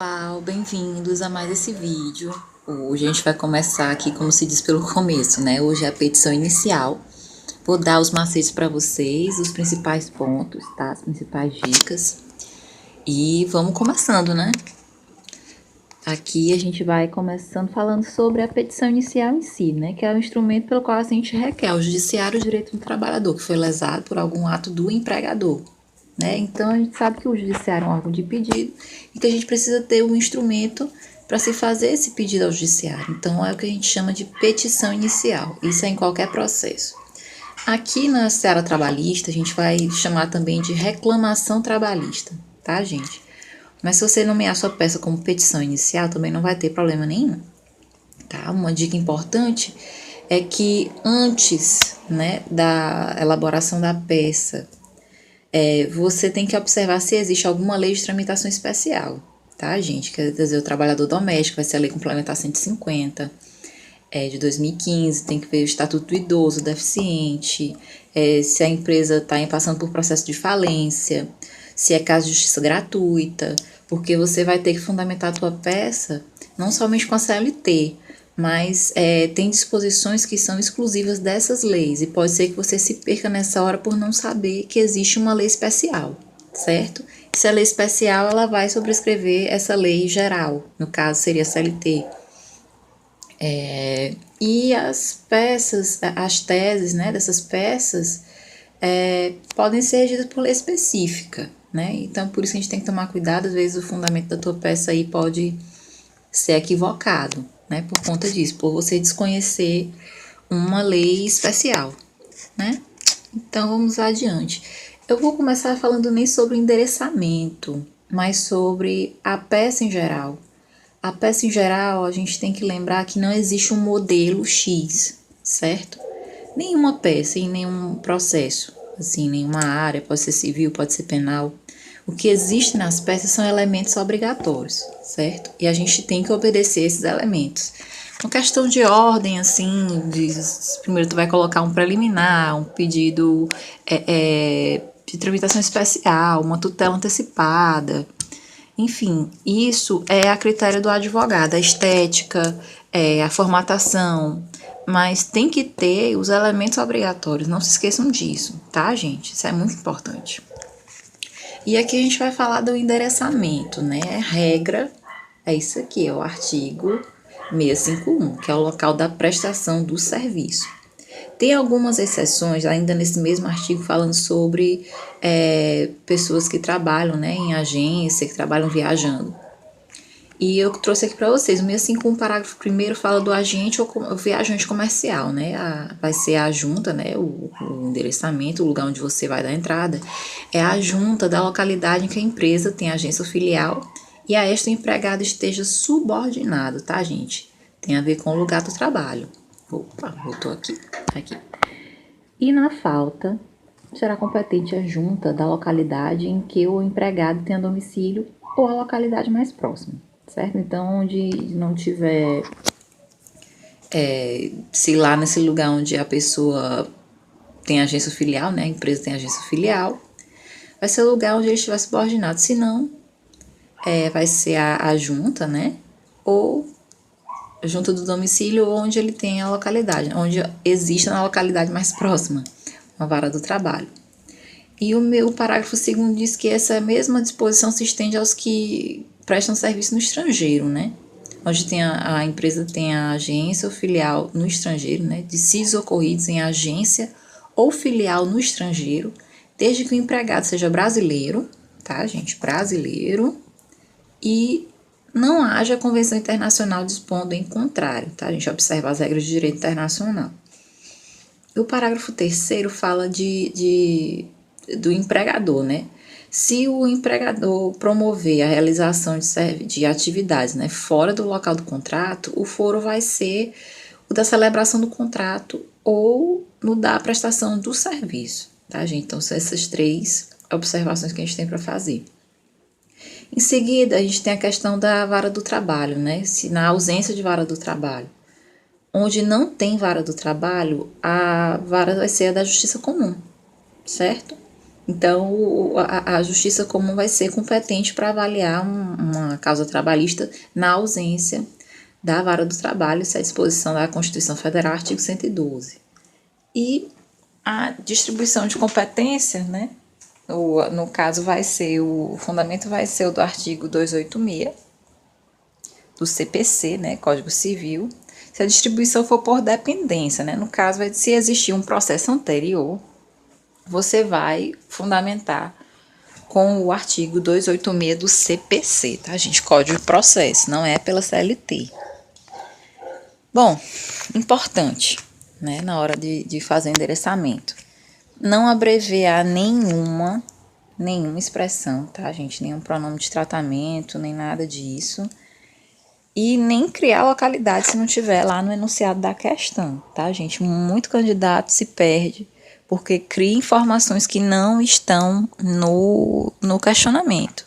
Pessoal, bem-vindos a mais esse vídeo. Hoje a gente vai começar aqui, como se diz, pelo começo, né? Hoje é a petição inicial. Vou dar os macetes para vocês, os principais pontos, tá? As principais dicas. E vamos começando, né? Aqui a gente vai começando falando sobre a petição inicial em si, né? Que é o instrumento pelo qual a gente requer ao judiciário o direito do trabalhador que foi lesado por algum ato do empregador. Né? Então, a gente sabe que o judiciário é um órgão de pedido e que a gente precisa ter um instrumento para se fazer esse pedido ao judiciário. Então, é o que a gente chama de petição inicial. Isso é em qualquer processo. Aqui na seara trabalhista, a gente vai chamar também de reclamação trabalhista, tá, gente? Mas se você nomear sua peça como petição inicial, também não vai ter problema nenhum, tá? Uma dica importante é que antes, né, da elaboração da peça, você tem que observar se existe alguma lei de tramitação especial, tá, gente? Quer dizer, o trabalhador doméstico vai ser a Lei Complementar 150 de 2015, tem que ver o Estatuto do Idoso, deficiente, se a empresa está passando por processo de falência, se é caso de justiça gratuita, porque você vai ter que fundamentar a tua peça não somente com a CLT, mas tem disposições que são exclusivas dessas leis e pode ser que você se perca nessa hora por não saber que existe uma lei especial, certo? Se a lei especial, ela vai sobrescrever essa lei geral, no caso seria a CLT. E as peças, as teses, né, dessas peças podem ser regidas por lei específica, né? Então, por isso que a gente tem que tomar cuidado, às vezes o fundamento da tua peça aí pode ser equivocado, né? Por conta disso, por você desconhecer uma lei especial, né? Então, vamos adiante. Eu vou começar falando nem sobre o endereçamento, mas sobre a peça em geral. A peça em geral, a gente tem que lembrar que não existe um modelo X, certo? Nenhuma peça em nenhum processo, assim, nenhuma área, pode ser civil, pode ser penal. O que existe nas peças são elementos obrigatórios, certo? E a gente tem que obedecer esses elementos. Uma questão de ordem, assim, primeiro tu vai colocar um preliminar, um pedido de tramitação especial, uma tutela antecipada. Enfim, isso é a critério do advogado, a estética, a formatação, mas tem que ter os elementos obrigatórios, não se esqueçam disso, tá, gente? Isso é muito importante. E aqui a gente vai falar do endereçamento, né? Regra é isso aqui, é o artigo 651, que é o local da prestação do serviço. Tem algumas exceções, ainda nesse mesmo artigo, falando sobre pessoas que trabalham, né, em agência, que trabalham viajando. E eu trouxe aqui para vocês, o 651, parágrafo 1º, fala do agente ou viajante comercial, né? Vai ser a junta, né? O endereçamento, o lugar onde você vai dar entrada, é a junta da localidade em que a empresa tem agência ou filial e a esta o empregado esteja subordinado, tá, gente? Tem a ver com o lugar do trabalho. Opa, voltou aqui. E na falta, será competente a junta da localidade em que o empregado tenha domicílio ou a localidade mais próxima, certo? Então, onde não tiver, se lá nesse lugar onde a pessoa tem agência filial, né, a empresa tem agência filial, vai ser o lugar onde ele estiver subordinado. Se não, vai ser a junta, né, ou junto do domicílio onde ele tem a localidade, onde exista na localidade mais próxima, uma vara do trabalho. E o parágrafo 2º diz que essa mesma disposição se estende aos que prestam serviço no estrangeiro, né? Onde a empresa tem a agência ou filial no estrangeiro, né? Dissídios ocorridos em agência ou filial no estrangeiro, desde que o empregado seja brasileiro, tá, gente? Brasileiro, e não haja convenção internacional dispondo em contrário, tá? A gente observa as regras de direito internacional. O parágrafo 3º fala do empregador, né? Se o empregador promover a realização de atividades, né, fora do local do contrato, o foro vai ser o da celebração do contrato ou no da prestação do serviço, tá, gente? Então, são essas 3 observações que a gente tem para fazer. Em seguida, a gente tem a questão da vara do trabalho, né? Se na ausência de vara do trabalho, onde não tem vara do trabalho, a vara vai ser a da justiça comum, certo? Então, a justiça comum vai ser competente para avaliar uma causa trabalhista na ausência da vara do trabalho, isso é a disposição da Constituição Federal, artigo 112. E a distribuição de competência, né? No caso, o fundamento vai ser o do artigo 286 do CPC, né? Código Civil. Se a distribuição for por dependência, né? No caso, se existir um processo anterior, você vai fundamentar com o artigo 286 do CPC, tá, gente? Código de Processo, não é pela CLT. Bom, importante, né, na hora de fazer o endereçamento. Não abreviar nenhuma expressão, tá, gente? Nenhum pronome de tratamento, nem nada disso. E nem criar localidade se não tiver lá no enunciado da questão, tá, gente? Muito candidato se perde porque cria informações que não estão no questionamento.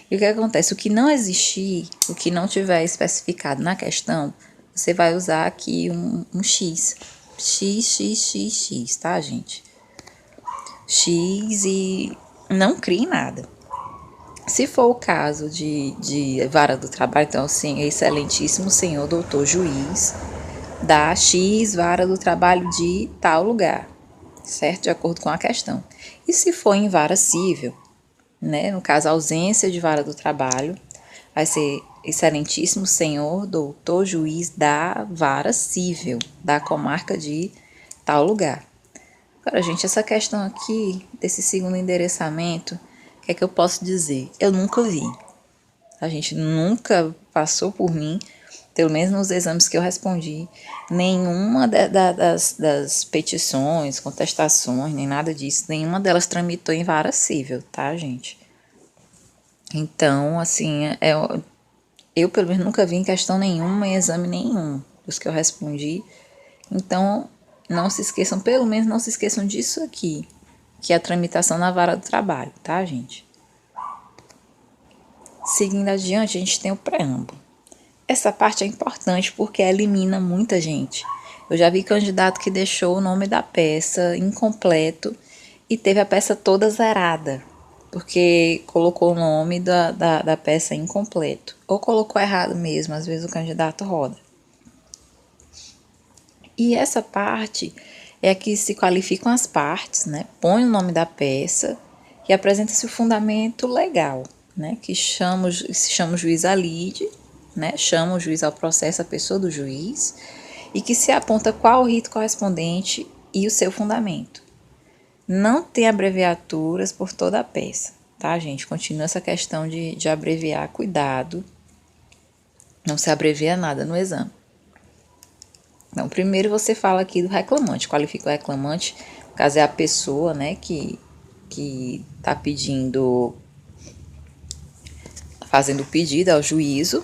E o que acontece? O que não existir, o que não tiver especificado na questão, você vai usar aqui um X. X, tá, gente? X e não crie nada. Se for o caso de vara do trabalho, então, sim, excelentíssimo senhor doutor juiz, dá X vara do trabalho de tal lugar, certo? De acordo com a questão. E se for em vara civil, né? No caso, ausência de vara do trabalho, vai ser excelentíssimo senhor doutor juiz da vara civil, da comarca de tal lugar. Agora, gente, essa questão aqui, desse segundo endereçamento, o que é que eu posso dizer? Eu nunca vi. A gente nunca passou por mim, pelo menos nos exames que eu respondi, nenhuma das petições, contestações, nem nada disso, nenhuma delas tramitou em vara civil, tá, gente? Então, assim, eu pelo menos nunca vi em questão nenhuma, em exame nenhum, dos que eu respondi. Então, não se esqueçam, pelo menos não se esqueçam disso aqui, que é a tramitação na vara do trabalho, tá, gente? Seguindo adiante, a gente tem o preâmbulo. Essa parte é importante porque elimina muita gente. Eu já vi candidato que deixou o nome da peça incompleto e teve a peça toda zerada, porque colocou o nome da peça incompleto. Ou colocou errado mesmo, às vezes o candidato roda. E essa parte é a que se qualificam as partes, né? Põe o nome da peça e apresenta-se o fundamento legal, né? Que se chama o juiz à lide, né? Chama o juiz ao processo, a pessoa do juiz, e que se aponta qual o rito correspondente e o seu fundamento. Não tem abreviaturas por toda a peça, tá, gente? Continua essa questão de abreviar, cuidado. Não se abrevia nada no exame. Então, primeiro você fala aqui do reclamante, qualifica o reclamante, no caso é a pessoa, né, que está pedindo, fazendo o pedido ao juízo.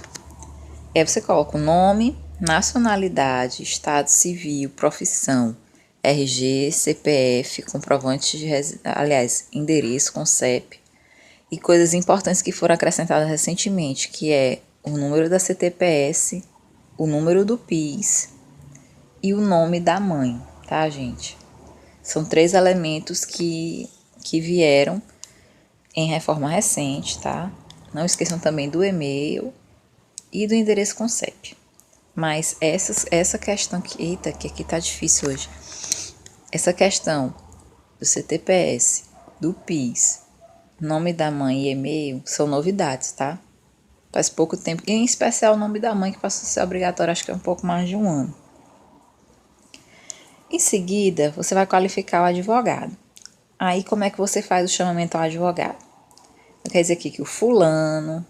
Aí você coloca o nome, nacionalidade, estado civil, profissão, RG, CPF, comprovante de endereço com CEP e coisas importantes que foram acrescentadas recentemente, que é o número da CTPS, o número do PIS e o nome da mãe, tá, gente? São 3 elementos que vieram em reforma recente, tá? Não esqueçam também do e-mail e do endereço com CEP. Mas essa questão que... Eita, que aqui tá difícil hoje. Essa questão do CTPS, do PIS, nome da mãe e e-mail são novidades, tá? Faz pouco tempo, e em especial o nome da mãe, que passou a ser obrigatório, acho que é um pouco mais de um ano. Em seguida, você vai qualificar o advogado. Aí, como é que você faz o chamamento ao advogado? Quer dizer aqui que o fulano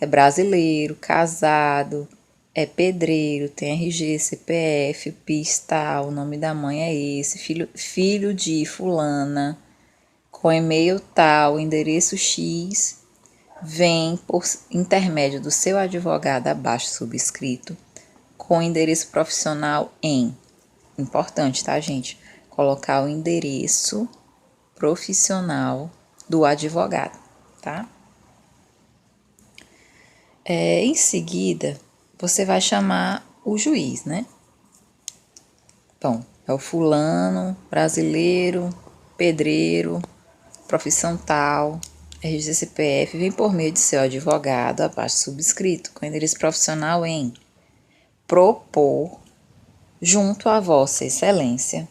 é brasileiro, casado, é pedreiro, tem RG, CPF, PIS tal, o nome da mãe é esse, filho de fulana, com e-mail tal, endereço X, vem por intermédio do seu advogado abaixo subscrito, com endereço profissional em... Importante, tá, gente? Colocar o endereço profissional do advogado, tá? Em seguida, você vai chamar o juiz, né? Bom, é o fulano, brasileiro, pedreiro, profissão tal, RG CPF, vem por meio de seu advogado, abaixo subscrito, com endereço profissional em propor, junto a Vossa Excelência,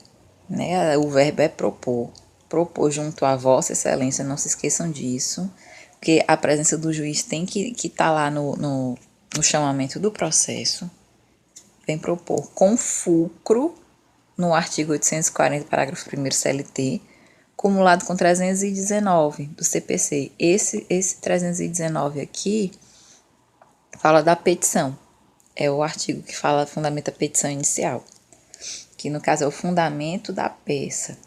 né? O verbo é propor. Propor junto a Vossa Excelência, não se esqueçam disso, porque a presença do juiz tem que estar lá no chamamento do processo. Vem propor com fulcro no artigo 840, parágrafo 1º CLT, cumulado com 319 do CPC. Esse 319 aqui fala da petição. É o artigo que fundamenta a petição inicial, que no caso é o fundamento da peça.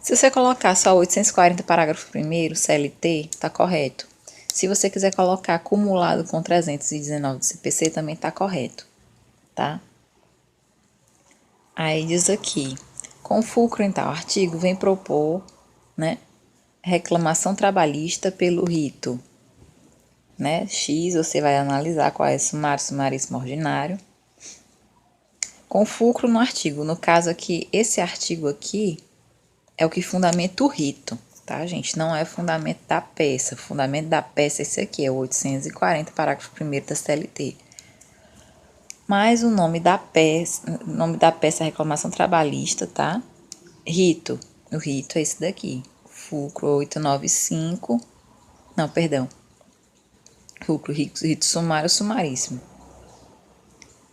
Se você colocar só 840, parágrafo 1º, CLT, tá correto. Se você quiser colocar acumulado com 319 do CPC, também tá correto, tá? Aí diz aqui, com fulcro em tal artigo, vem propor, né, reclamação trabalhista pelo rito, né, X, você vai analisar qual é sumário, sumaríssimo, ordinário, com fulcro no artigo. No caso aqui, esse artigo aqui é o que fundamenta o rito, tá, gente? Não é fundamento da peça. O fundamento da peça é esse aqui, é o 840, parágrafo 1º da CLT. Mas o nome da peça é reclamação trabalhista, tá? Rito. O rito é esse daqui. Fulcro 895. Não, perdão. Fulcro, rito sumário, sumaríssimo.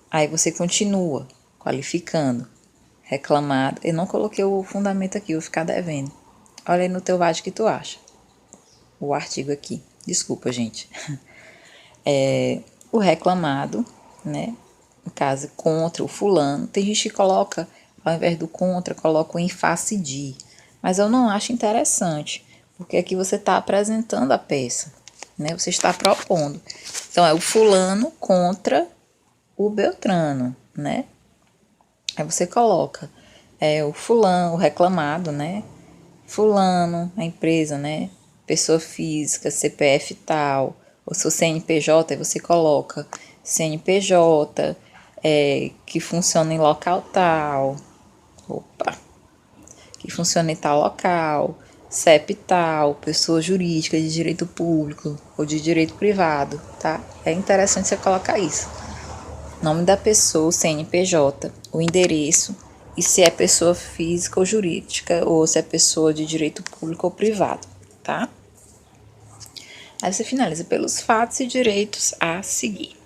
Aí você continua qualificando. Reclamado. Eu não coloquei o fundamento aqui, vou ficar devendo. Olha aí no teu VAD que tu acha. O artigo aqui. Desculpa, gente. O reclamado, né? No caso, contra o fulano. Tem gente que coloca, ao invés do contra, coloca o em face de. Mas eu não acho interessante, porque aqui você está apresentando a peça, né? Você está propondo. Então, é o fulano contra o Beltrano, né? Aí você coloca o fulano, o reclamado, né? Fulano, a empresa, né? Pessoa física, CPF tal. Ou seu CNPJ, aí você coloca CNPJ, que funciona em local tal. Que funciona em tal local. CEP tal, pessoa jurídica de direito público ou de direito privado, tá? É interessante você colocar isso. Nome da pessoa, o CNPJ, o endereço e se é pessoa física ou jurídica ou se é pessoa de direito público ou privado, tá? Aí você finaliza pelos fatos e direitos a seguir.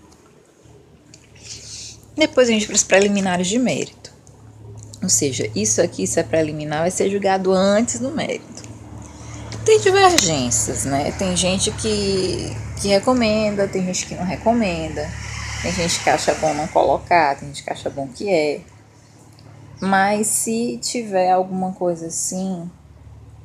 Depois a gente para os preliminares de mérito. Ou seja, isso é preliminar, vai ser julgado antes do mérito. Tem divergências, né? Tem gente que recomenda, tem gente que não recomenda. Tem gente que acha bom não colocar, tem gente que acha bom que é. Mas se tiver alguma coisa assim,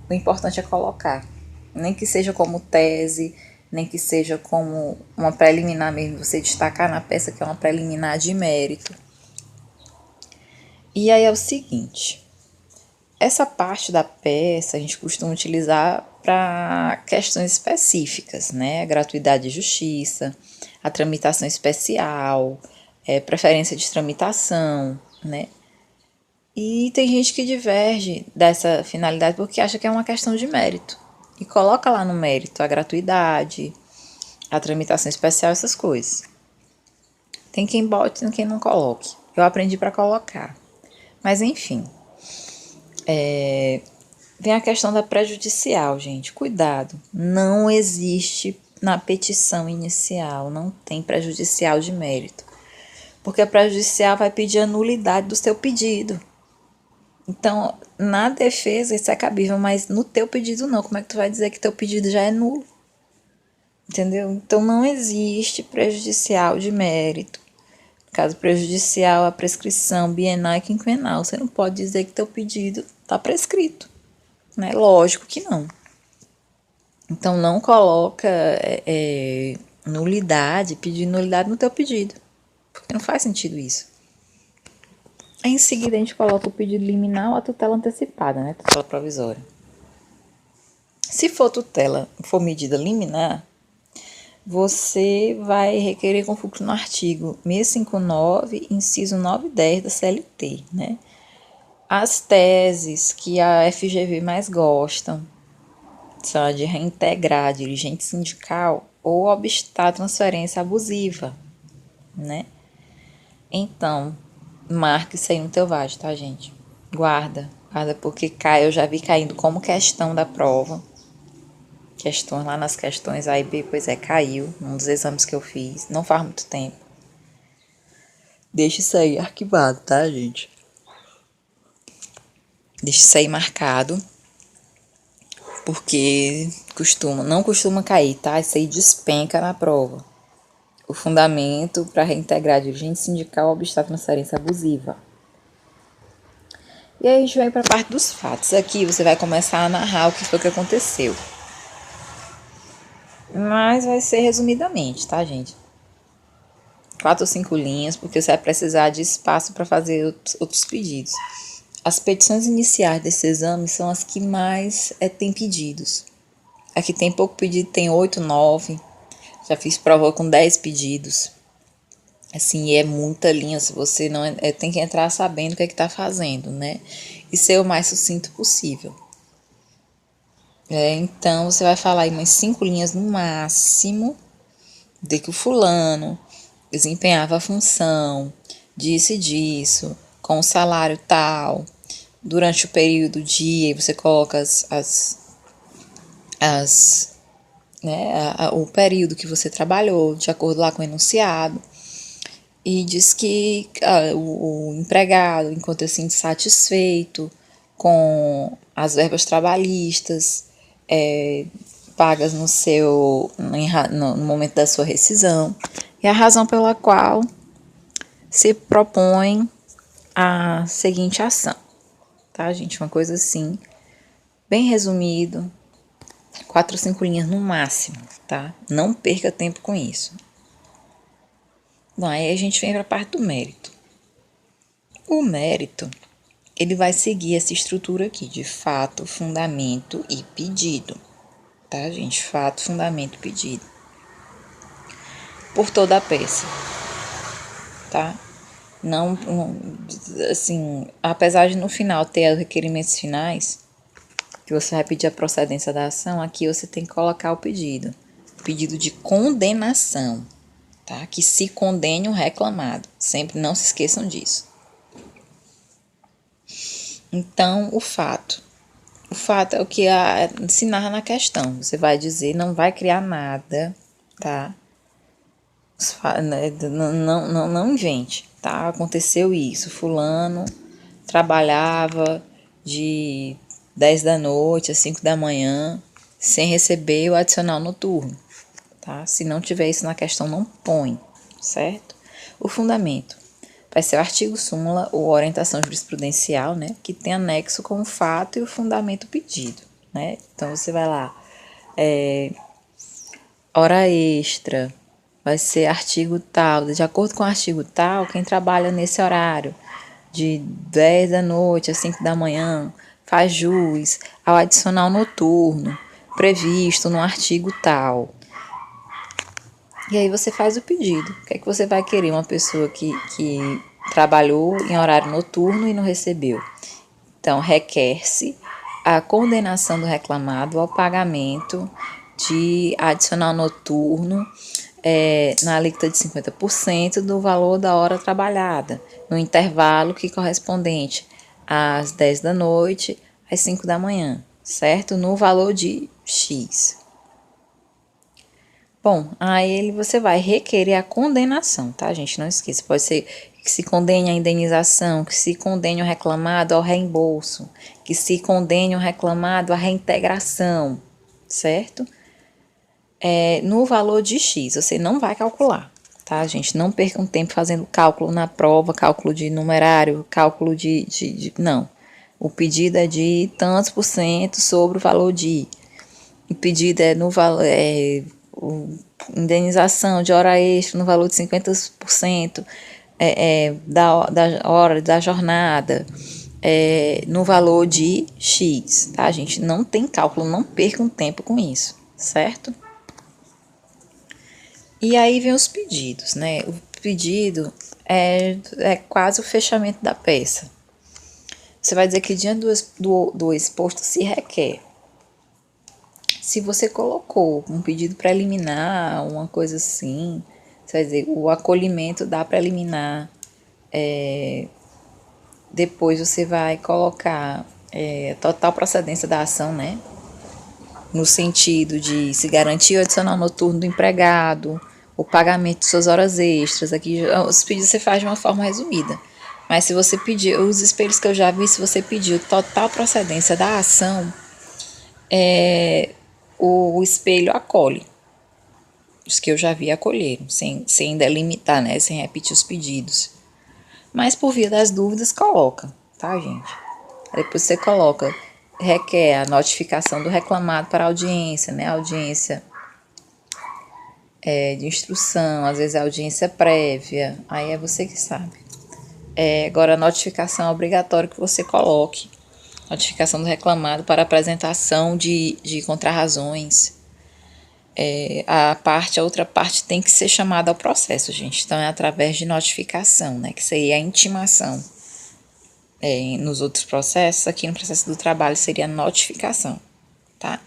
o importante é colocar. Nem que seja como tese, nem que seja como uma preliminar mesmo, você destacar na peça que é uma preliminar de mérito. E aí é o seguinte, essa parte da peça a gente costuma utilizar para questões específicas, né? Gratuidade de justiça, a tramitação especial, preferência de tramitação, né? E tem gente que diverge dessa finalidade porque acha que é uma questão de mérito. E coloca lá no mérito a gratuidade, a tramitação especial, essas coisas. Tem quem bote e quem não coloque. Eu aprendi para colocar. Mas enfim. Vem a questão da prejudicial, gente. Cuidado. Não existe na petição inicial, não tem prejudicial de mérito. Porque a prejudicial vai pedir a nulidade do seu pedido. Então, na defesa isso é cabível, mas no teu pedido não. Como é que tu vai dizer que teu pedido já é nulo? Entendeu? Então, não existe prejudicial de mérito. No caso prejudicial, a prescrição bienal e quinquenal. Você não pode dizer que teu pedido está prescrito, né? Lógico que não. Então, não coloca nulidade, pedir nulidade no teu pedido. Porque não faz sentido isso. Em seguida, a gente coloca o pedido liminar ou a tutela antecipada, né? Tutela provisória. Se for medida liminar, você vai requerer com fulcro no artigo 659, inciso 9 e 10 da CLT, né? As teses que a FGV mais gostam, São a de reintegrar dirigente sindical ou obstar a transferência abusiva, né? Então, marca isso aí no teu VAD, tá, gente? Guarda porque cai, eu já vi caindo como questão da prova. Questões lá nas questões A e B, pois é, caiu num dos exames que eu fiz, não faz muito tempo. Deixa isso aí arquivado, tá, gente? Deixa isso aí marcado, porque não costuma cair, tá? Isso aí despenca na prova. O fundamento para reintegrar dirigente sindical obstar transferência abusiva. E aí a gente vem para a parte dos fatos. Aqui você vai começar a narrar o que foi que aconteceu. Mas vai ser resumidamente, tá, gente? 4 ou 5 linhas, porque você vai precisar de espaço para fazer outros pedidos. As petições iniciais desse exame são as que mais tem pedidos. Aqui tem pouco pedido, tem 8, 9. Já fiz prova com 10 pedidos. Assim, é muita linha, se você não... tem que entrar sabendo o que é que tá fazendo, né? E ser o mais sucinto possível. Então, você vai falar aí umas 5 linhas no máximo, de que o fulano desempenhava a função, disse disso, com o salário tal, durante o período dia, você coloca o período que você trabalhou, de acordo lá com o enunciado, e diz que o empregado encontra-se insatisfeito com as verbas trabalhistas pagas no momento da sua rescisão, e a razão pela qual se propõe a seguinte ação, tá, gente? Uma coisa assim, bem resumido, 4 ou 5 linhas no máximo, tá? Não perca tempo com isso. Bom, aí a gente vem para a parte do mérito. O mérito, ele vai seguir essa estrutura aqui de fato, fundamento e pedido, tá, gente? Fato, fundamento e pedido. Por toda a peça, tá? Não, assim, apesar de no final ter os requerimentos finais, que você vai pedir a procedência da ação, aqui você tem que colocar o pedido de condenação, tá? Que se condene o reclamado, sempre não se esqueçam disso. Então, o fato é o que se narra na questão, você vai dizer, não vai criar nada, tá? Não invente, tá? Aconteceu isso, fulano trabalhava de 10 da noite a 5 da manhã sem receber o adicional noturno, tá? Se não tiver isso na questão, não põe, certo? O fundamento vai ser o artigo, súmula ou orientação jurisprudencial, né? Que tem anexo com o fato e o fundamento pedido, né? Então, você vai lá, hora extra, vai ser artigo tal, de acordo com o artigo tal, quem trabalha nesse horário, de 10 da noite a 5 da manhã, faz jus ao adicional noturno, previsto no artigo tal. E aí você faz o pedido. O que é que você vai querer? Uma pessoa que trabalhou em horário noturno e não recebeu. Então, requer-se a condenação do reclamado ao pagamento de adicional noturno na alíquota de 50% do valor da hora trabalhada, no intervalo que correspondente às 10 da noite às 5 da manhã, certo? No valor de X. Bom, aí você vai requerer a condenação, tá, gente? Não esqueça, pode ser que se condene a indenização, que se condene o reclamado ao reembolso, que se condene o reclamado à reintegração, certo? No valor de X, você não vai calcular, tá, gente? Não percam tempo fazendo cálculo na prova, cálculo de numerário, cálculo não. O pedido é de tantos por cento sobre o valor de. O pedido é no valor. Indenização de hora extra no valor de 50% da hora da jornada, no valor de X, tá, gente? Não tem cálculo, não percam tempo com isso, certo? E aí vem os pedidos, né? O pedido é quase o fechamento da peça. Você vai dizer que diante do exposto se requer Se você colocou um pedido preliminar, uma coisa assim, você vai dizer, o acolhimento da preliminar, depois você vai colocar total procedência da ação, né? No sentido de se garantir o adicional noturno do empregado, o pagamento de suas horas extras. Aqui os pedidos você faz de uma forma resumida. Mas se você pedir, os espelhos que eu já vi, se você pediu total procedência da ação, o espelho acolhe. Os que eu já vi acolheram, sem delimitar, né? Sem repetir os pedidos. Mas por via das dúvidas, coloca, tá, gente? Depois você coloca, requer a notificação do reclamado para a audiência, né? Audiência de instrução, às vezes é audiência prévia, aí é você que sabe. Agora, a notificação é obrigatório que você coloque. Notificação do reclamado para apresentação de contrarrazões. A outra parte tem que ser chamada ao processo, gente. Então, é através de notificação, né? Que seria a intimação. Nos outros processos, aqui no processo do trabalho seria a notificação, tá?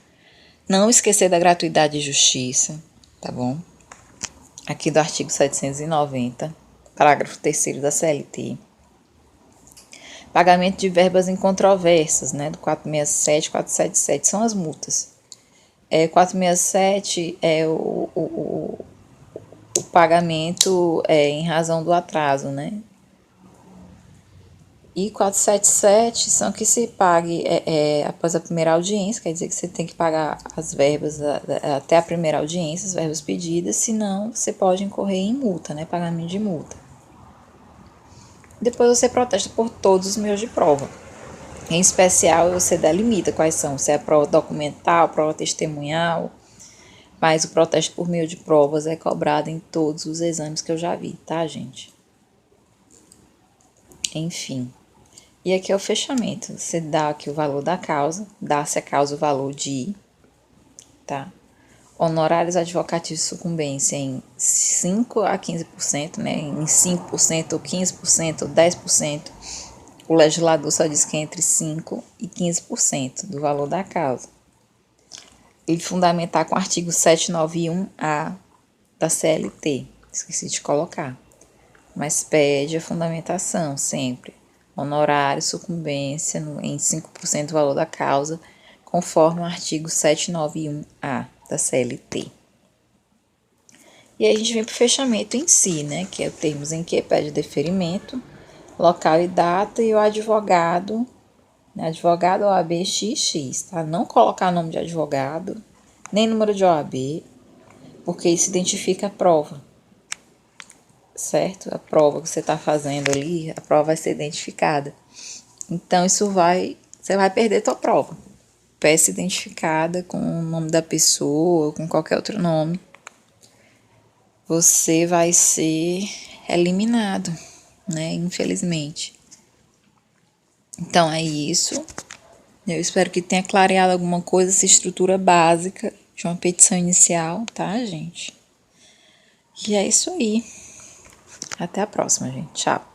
Não esquecer da gratuidade de justiça, tá bom? Aqui do artigo 790, parágrafo 3º da CLT. Pagamento de verbas incontrovérsias, né? Do 467 e 477, são as multas. 467 é o pagamento em razão do atraso, né? E 477 são que se pague após a primeira audiência, quer dizer que você tem que pagar as verbas até a primeira audiência, as verbas pedidas, senão você pode incorrer em multa, né? Pagamento de multa. Depois você protesta por todos os meios de prova. Em especial, você delimita quais são, se é a prova documental, prova testemunhal, mas o protesto por meio de provas é cobrado em todos os exames que eu já vi, tá, gente? Enfim. E aqui é o fechamento. Você dá aqui o valor da causa, dá-se a causa o valor de I, tá? Honorários advocatícios de sucumbência em 5 a 15%, né? Em 5%, ou 15%, ou 10%. O legislador só diz que é entre 5% e 15% do valor da causa. Ele fundamentar com o artigo 791-A da CLT. Esqueci de colocar. Mas pede a fundamentação sempre. Honorário, sucumbência em 5% do valor da causa, conforme o artigo 791-A da CLT. E aí a gente vem para o fechamento em si, né? Que é o termos em que pede deferimento, local e data, e o advogado, né? Advogado OAB XX, tá? Não colocar nome de advogado, nem número de OAB, porque isso identifica a prova. Certo? A prova que você está fazendo ali, a prova vai ser identificada. Então, você vai perder tua prova. Peça identificada com o nome da pessoa, com qualquer outro nome. Você vai ser eliminado, né? Infelizmente. Então, é isso. Eu espero que tenha clareado alguma coisa, essa estrutura básica de uma petição inicial, tá, gente? E é isso aí. Até a próxima, gente. Tchau.